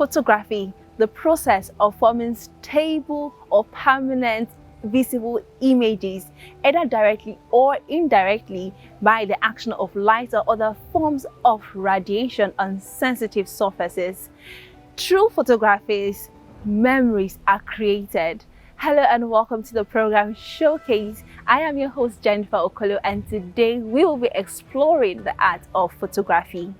Photography, the process of forming stable or permanent visible images, either directly or indirectly by the action of light or other forms of radiation on sensitive surfaces. Through photographies, memories are created. Hello and welcome to the program Showcase. I am your host Jennifer Okolo, and today we will be exploring the art of photography.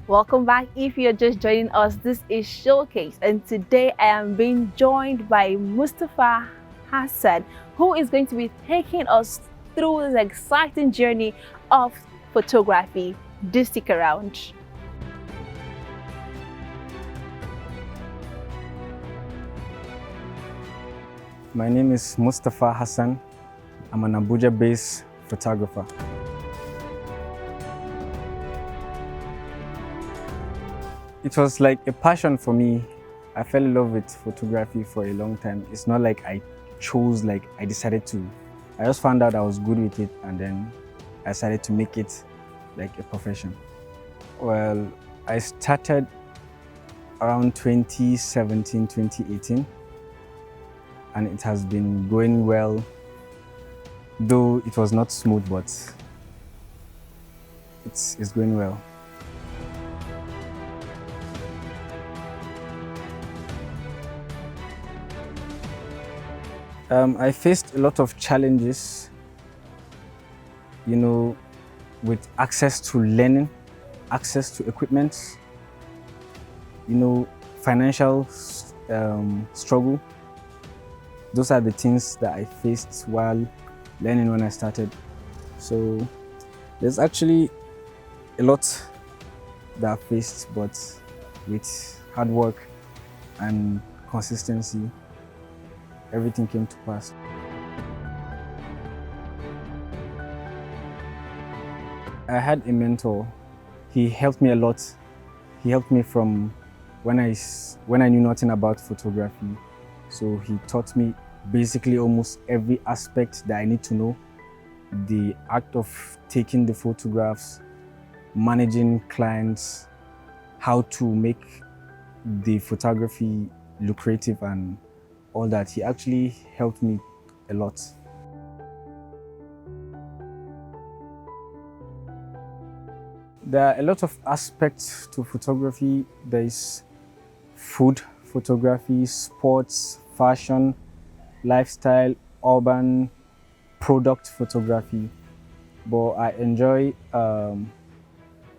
Welcome back. If you're just joining us, this is Showcase, and today I am being joined by MUSTAPHA HASSAN, who is going to be taking us through this exciting journey of photography. Do stick around. My name is MUSTAPHA HASSAN. I'm an Abuja-based photographer. It was like a passion for me. I fell in love with photography for a long time. It's not like I chose, like I decided to. I just found out I was good with it, and then I decided to make it like a profession. Well, I started around 2017, 2018, and it has been going well, though it was not smooth, but it's going well. I faced a lot of challenges, with access to learning, access to equipment, financial struggle. Those are the things that I faced while learning when I started. So there's actually a lot that I faced, but with hard work and consistency, everything came to pass. I had a mentor. He helped me a lot. He helped me from when I knew nothing about photography. So he taught me basically almost every aspect that I need to know. The act of taking the photographs, managing clients, how to make the photography lucrative and all that. He actually helped me a lot. There are a lot of aspects to photography. There is food photography, sports, fashion, lifestyle, urban, product photography. But I enjoy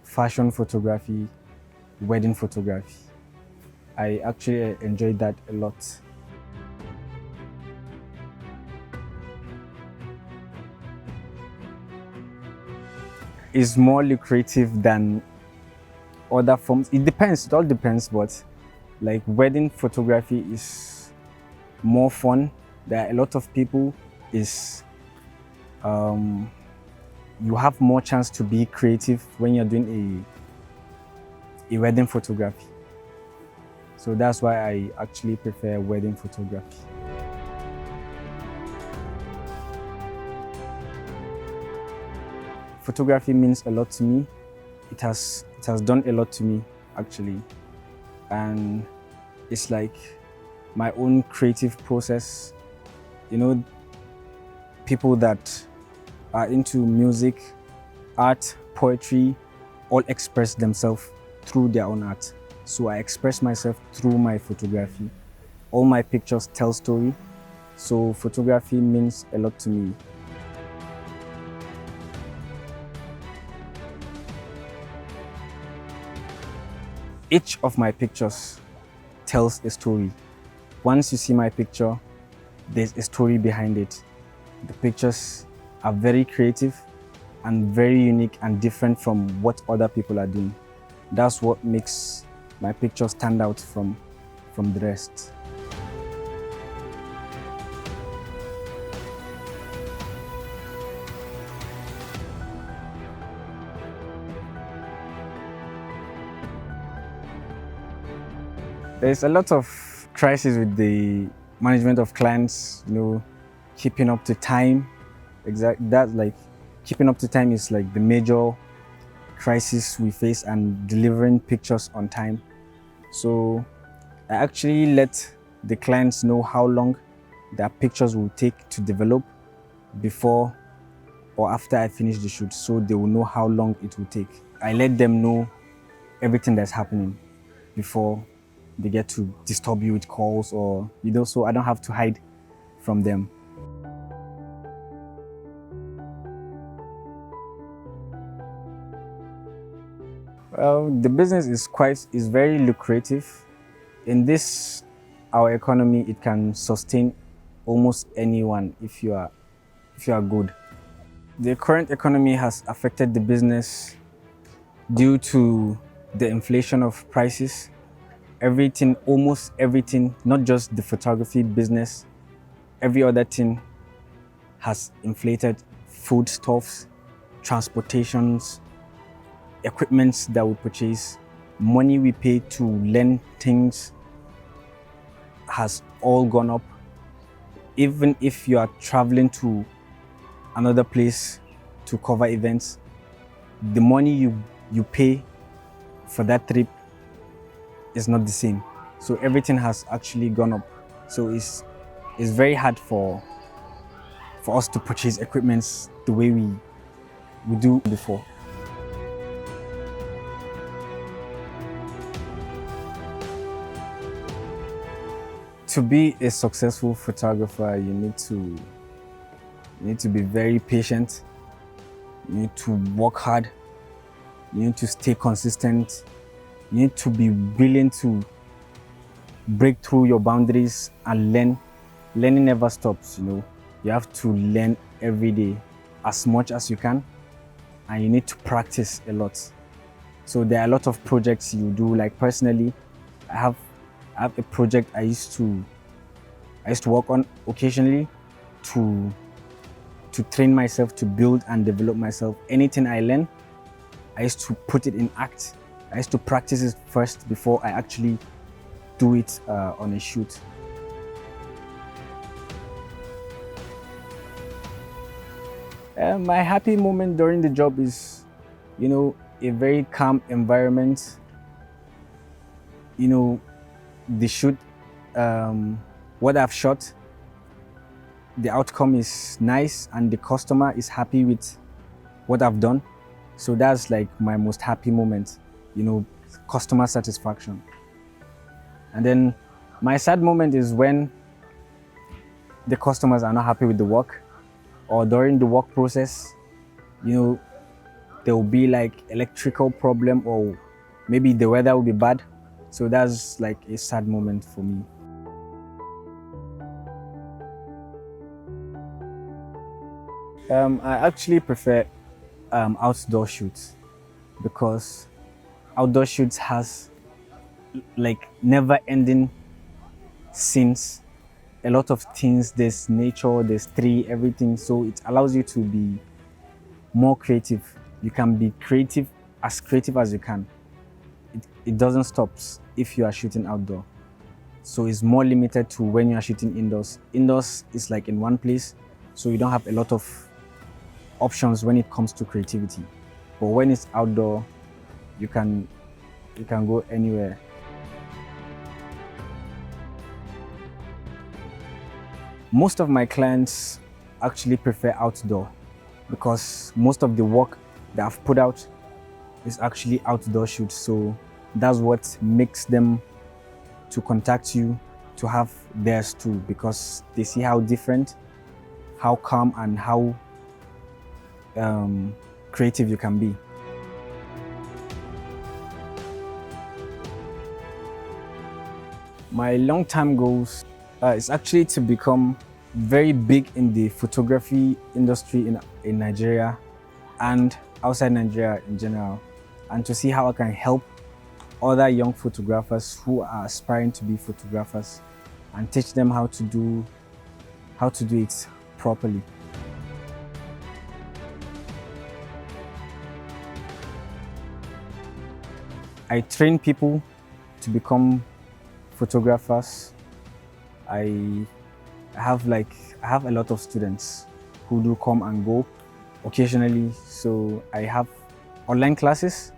fashion photography, wedding photography. I actually enjoy that a lot. It's more lucrative than other forms. It depends, it all depends, but like wedding photography is more fun. There are a lot of people. You have more chance to be creative when you're doing a wedding photography. So that's why I actually prefer wedding photography. Photography means a lot to me. It has done a lot to me, actually. And it's like my own creative process. People that are into music, art, poetry, all express themselves through their own art. So I express myself through my photography. All my pictures tell story. So photography means a lot to me. Each of my pictures tells a story. Once you see my picture, there's a story behind it. The pictures are very creative and very unique and different from what other people are doing. That's what makes my picture stand out from the rest. There's a lot of crisis with the management of clients, keeping up to time. That's like keeping up to time is like the major crisis we face, and delivering pictures on time. So I actually let the clients know how long their pictures will take to develop before or after I finish the shoot, so they will know how long it will take. I let them know everything that's happening before they get to disturb you with calls, or so I don't have to hide from them. Well, the business is very lucrative. In this, our economy, it can sustain almost anyone if you are good. The current economy has affected the business due to the inflation of prices. Everything, almost everything, not just the photography business, every other thing has inflated. Foodstuffs, transportations, equipments that we purchase, money we pay to learn things has all gone up. Even if you are traveling to another place to cover events, the money you pay for that trip is not the same. So everything has actually gone up. So it's very hard for us to purchase equipments the way we do before. To be a successful photographer, you need to be very patient. You need to work hard. You need to stay consistent. You need to be willing to break through your boundaries and learn. Learning never stops, You have to learn every day as much as you can, and you need to practice a lot. So there are a lot of projects you do. Like personally, I have a project I used to work on occasionally to train myself, to build and develop myself. Anything I learn, I used to put it in act. I used to practice it first before I actually do it on a shoot. My happy moment during the job is, a very calm environment. The shoot, what I've shot, the outcome is nice and the customer is happy with what I've done. So that's like my most happy moment, customer satisfaction. And then my sad moment is when the customers are not happy with the work, or during the work process, there will be like electrical problem, or maybe the weather will be bad. So that's like a sad moment for me. I actually prefer outdoor shoots, because outdoor shoots has like never-ending scenes, a lot of things. There's nature, there's tree, everything. So it allows you to be more creative. You can be creative as you can. It doesn't stop if you are shooting outdoor. So it's more limited to when you are shooting indoors. Indoors is like in one place, so you don't have a lot of options when it comes to creativity. But when it's outdoor, you can go anywhere. Most of my clients actually prefer outdoor, because most of the work that I've put out is actually outdoor shoots. So that's what makes them to contact you to have theirs too, because they see how different, how calm, and how creative you can be. My long-term goals is actually to become very big in the photography industry in Nigeria and outside Nigeria in general, and to see how I can help other young photographers who are aspiring to be photographers and teach them how to do it properly. I train people to become photographers. I have a lot of students who do come and go, occasionally. So I have online classes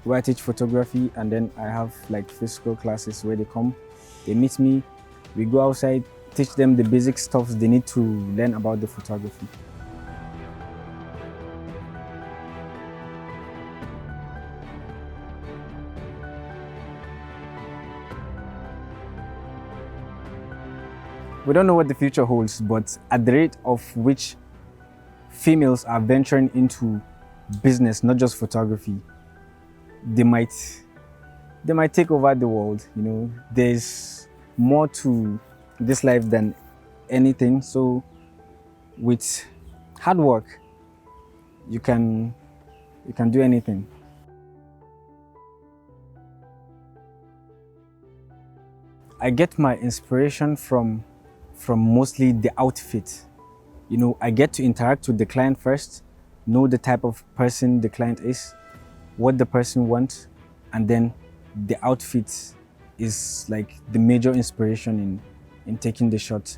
where I teach photography, and then I have like physical classes where they come, they meet me, we go outside, teach them the basic stuff they need to learn about the photography. We don't know what the future holds, but at the rate of which females are venturing into business, not just photography, they might take over the world. You know, there's more to this life than anything. So with hard work, you can do anything. I get my inspiration from mostly the outfit. You know, I get to interact with the client first, know the type of person the client is, what the person wants, and then the outfit is like the major inspiration in taking the shot.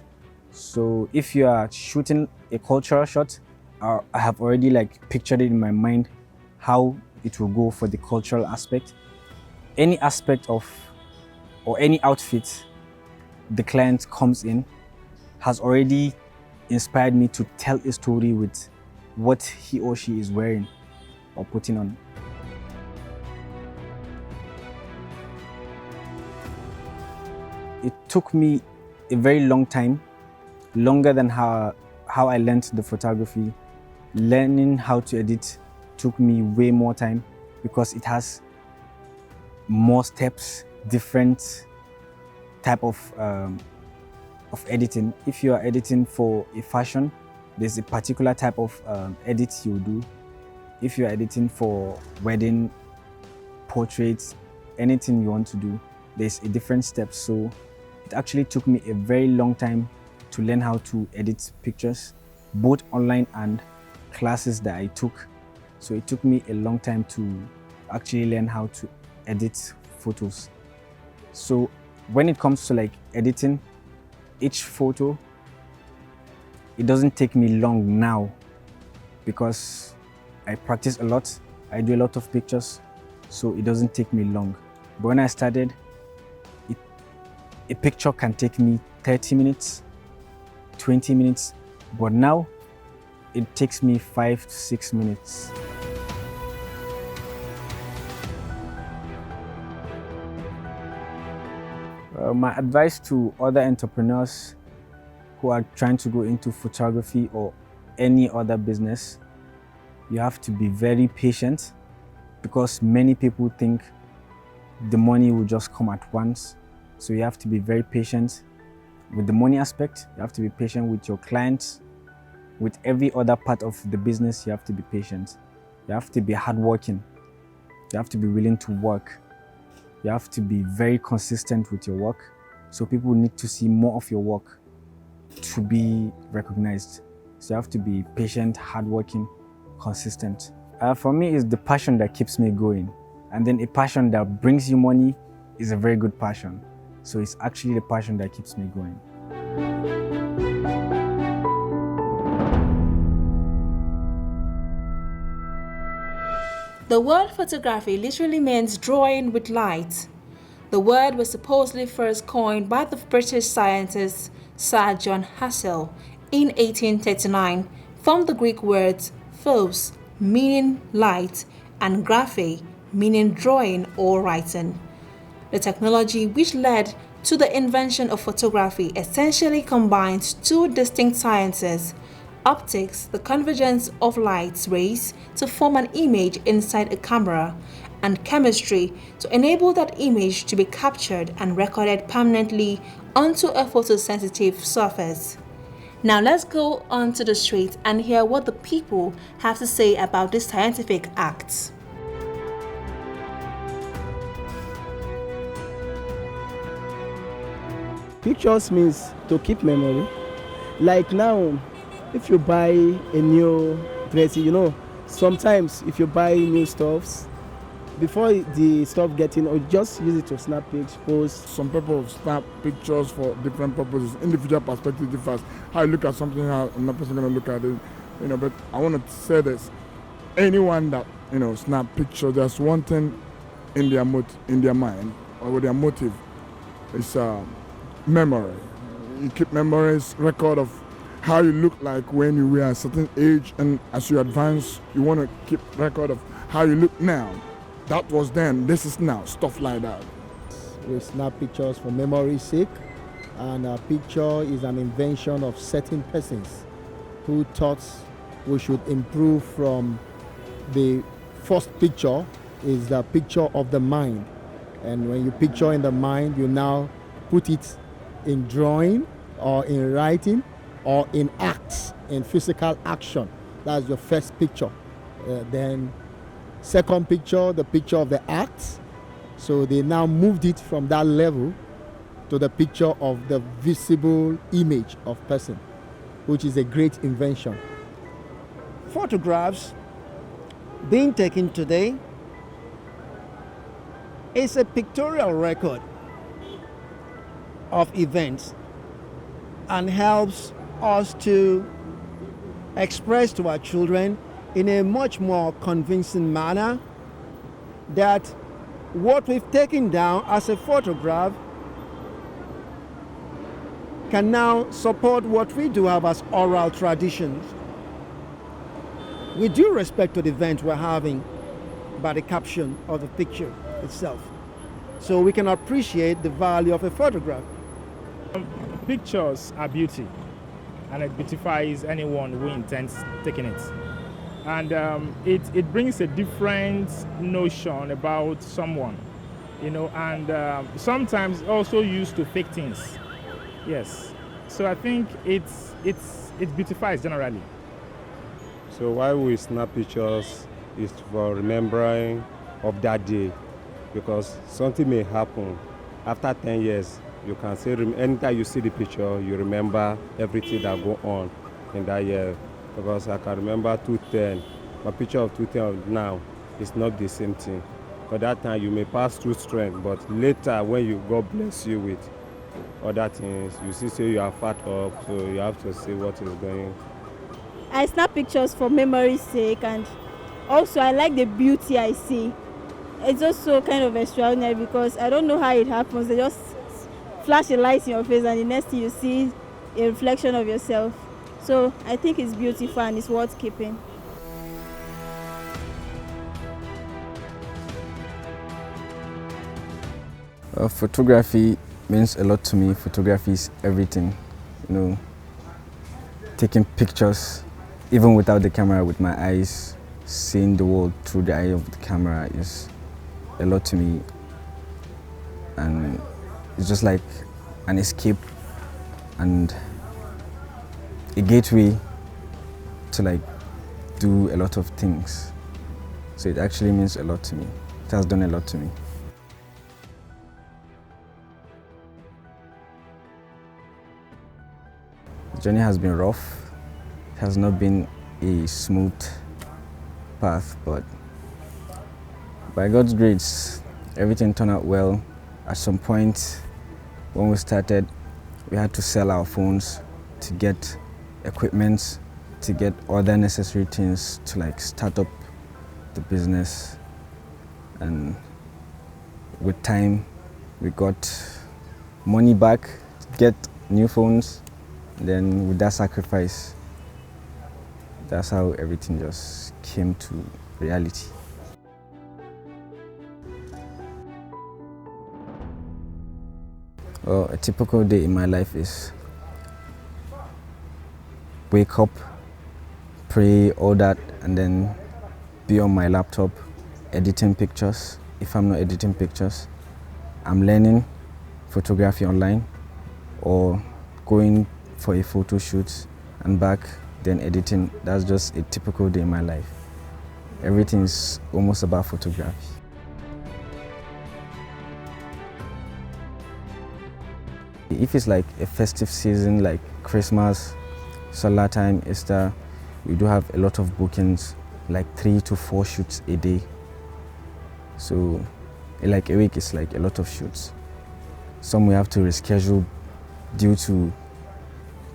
So if you are shooting a cultural shot, I have already like pictured it in my mind how it will go for the cultural aspect. Any aspect of or any outfit the client comes in has already inspired me to tell a story with what he or she is wearing or putting on. It took me a very long time, longer than how I learned the photography. Learning how to edit took me way more time because it has more steps, different type of editing. If you are editing for a fashion, there's a particular type of edit you do. If you are editing for wedding, portraits, anything you want to do, there's a different step. So it actually took me a very long time to learn how to edit pictures, both online and classes that I took. So it took me a long time to actually learn how to edit photos. So when it comes to like editing each photo, it doesn't take me long now because I practice a lot. I do a lot of pictures, so it doesn't take me long. But when I started, a picture can take me 30 minutes, 20 minutes, but now it takes me 5 to 6 minutes. My advice to other entrepreneurs who are trying to go into photography or any other business, you have to be very patient because many people think the money will just come at once. So you have to be very patient with the money aspect. You have to be patient with your clients. With every other part of the business, you have to be patient. You have to be hardworking. You have to be willing to work. You have to be very consistent with your work. So people need to see more of your work to be recognized. So you have to be patient, hardworking, consistent. For me, it's the passion that keeps me going. And then a passion that brings you money is a very good passion. So it's actually the passion that keeps me going. The word photography literally means drawing with light. The word was supposedly first coined by the British scientist Sir John HASSAN in 1839 from the Greek words phos, meaning light, and graphe, meaning drawing or writing. The technology which led to the invention of photography essentially combines two distinct sciences: optics, the convergence of light rays to form an image inside a camera, and chemistry to enable that image to be captured and recorded permanently onto a photosensitive surface. Now let's go onto the street and hear what the people have to say about this scientific act. Pictures means to keep memory. Like now, if you buy a new dress, you know, sometimes if you buy new stuffs, before the stuff gets in, or just use it to snap pics, post. Some people snap pictures for different purposes. Individual perspective differs. How you look at something, how another person gonna look at it. But I want to say this. Anyone that, snap picture, there's one thing in their mind or with their motive. It's memory. You keep memories, record of how you look like when you were a certain age, and as you advance, you want to keep record of how you look now. That was then, this is now, stuff like that. We snap pictures for memory's sake, and a picture is an invention of certain persons who thought we should improve from the first picture is the picture of the mind. And when you picture in the mind, you now put it in drawing or in writing or in acts, in physical action. That's your first picture. Then second picture, the picture of the act. So they now moved it from that level to the picture of the visible image of person, which is a great invention. Photographs being taken today is a pictorial record of events and helps us to express to our children in a much more convincing manner that what we've taken down as a photograph can now support what we do have as oral traditions. With due respect to the event we're having by the caption of the picture itself, so we can appreciate the value of a photograph. Pictures are beauty, and it beautifies anyone who intends taking it. And it brings a different notion about someone, and sometimes also used to fake things. Yes, so I think it beautifies generally. So why we snap pictures is for remembering of that day, because something may happen after 10 years. You can say, anytime you see the picture, you remember everything that go on in that year. Because I can remember 2010, my picture of 2010 now is not the same thing. At that time, you may pass through strength, but later, when God bless you with other things, you say you are fat up, so you have to see what is going on. I snap pictures for memory's sake, and also I like the beauty I see. It's also kind of extraordinary because I don't know how it happens. They just flash a light in your face and the next thing you see a reflection of yourself. So I think it's beautiful and it's worth keeping. Photography means a lot to me. Photography is everything. Taking pictures, even without the camera, with my eyes, seeing the world through the eye of the camera is a lot to me. And it's just like an escape and a gateway to do a lot of things. So it actually means a lot to me. It has done a lot to me. The journey has been rough. It has not been a smooth path, but by God's grace, everything turned out well. At some point, when we started, we had to sell our phones to get equipment, to get other necessary things to start up the business. And with time, we got money back to get new phones. Then with that sacrifice, that's how everything just came to reality. Well, a typical day in my life is wake up, pray, all that, and then be on my laptop editing pictures. If I'm not editing pictures, I'm learning photography online or going for a photo shoot and back, then editing. That's just a typical day in my life. Everything is almost about photography. If it's like a festive season like Christmas, Salah time, Easter, we do have a lot of bookings, like 3 to 4 shoots a day. So like a week is like a lot of shoots. Some we have to reschedule due to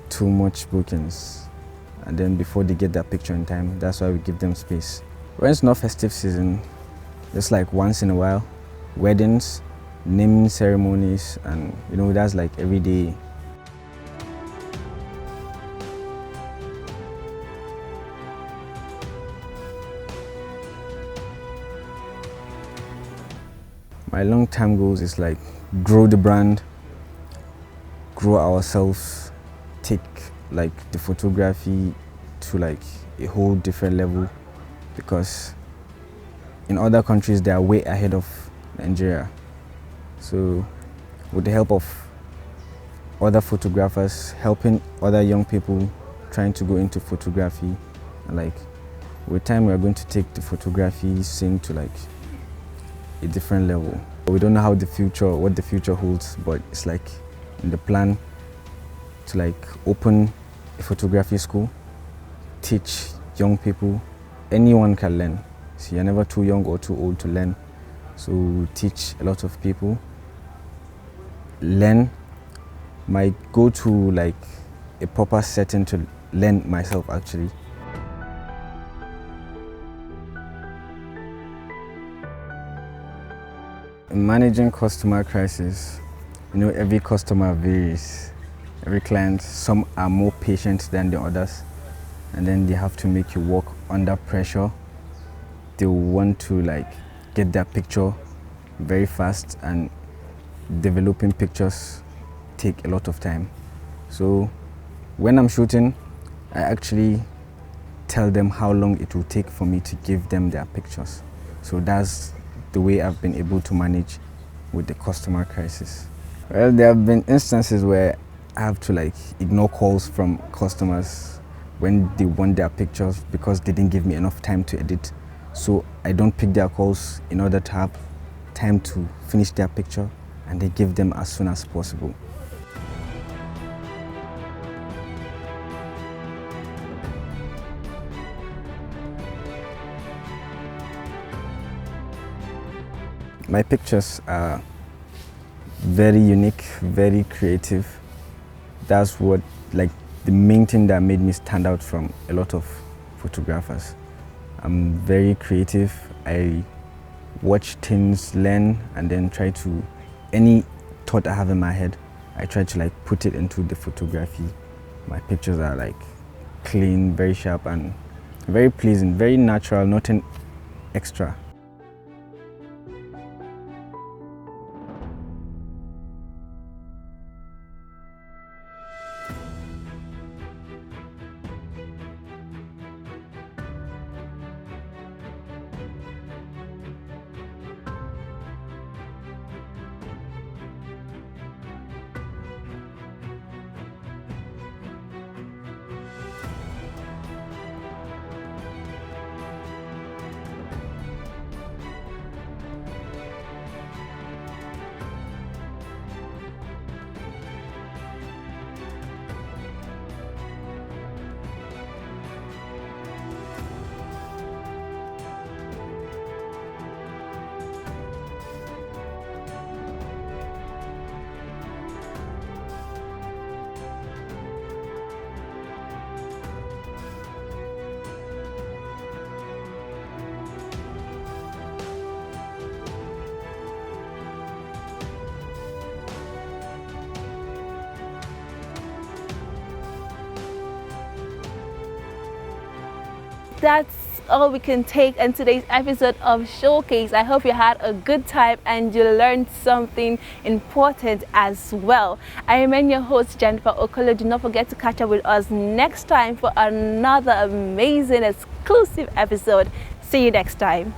too much bookings. and then before they get their picture in time, that's why we give them space. When it's not festive season, just like once in a while, weddings, naming ceremonies, and you know, that's like every day. My long-term goals is like grow the brand, grow ourselves, take like the photography to like a whole different level, because in other countries they are way ahead of Nigeria. So with the help of other photographers, helping other young people trying to go into photography, and like with time we are going to take the photography scene to like a different level. We don't know what the future holds, but it's like in the plan to like open a photography school, teach young people. Anyone can learn. So you're never too young or too old to learn. So we teach a lot of people. Learn. Might go to like a proper setting to learn myself actually. In managing customer crisis, you know, every customer varies. Every client, some are more patient than the others, and then they have to make you work under pressure. They want to like get their picture very fast, and developing pictures take a lot of time. So when I'm shooting, I actually tell them how long it will take for me to give them their pictures. So that's the way I've been able to manage with the customer crisis. Well, there have been instances where I have to like ignore calls from customers when they want their pictures because they didn't give me enough time to edit. So I don't pick their calls in order to have time to finish their picture, and they give them as soon as possible. My pictures are very unique, very creative. That's what, like, the main thing that made me stand out from a lot of photographers. I'm very creative. I watch things, learn, and then try to, any thought I have in my head, I try to like put it into the photography. My pictures are like clean, very sharp, and very pleasing, very natural, nothing extra. That's all we can take in today's episode of Showcase. I hope you had a good time and you learned something important as well. I remain your host, Jennifer OKORIE. Do not forget to catch up with us next time for another amazing exclusive episode. See you next time.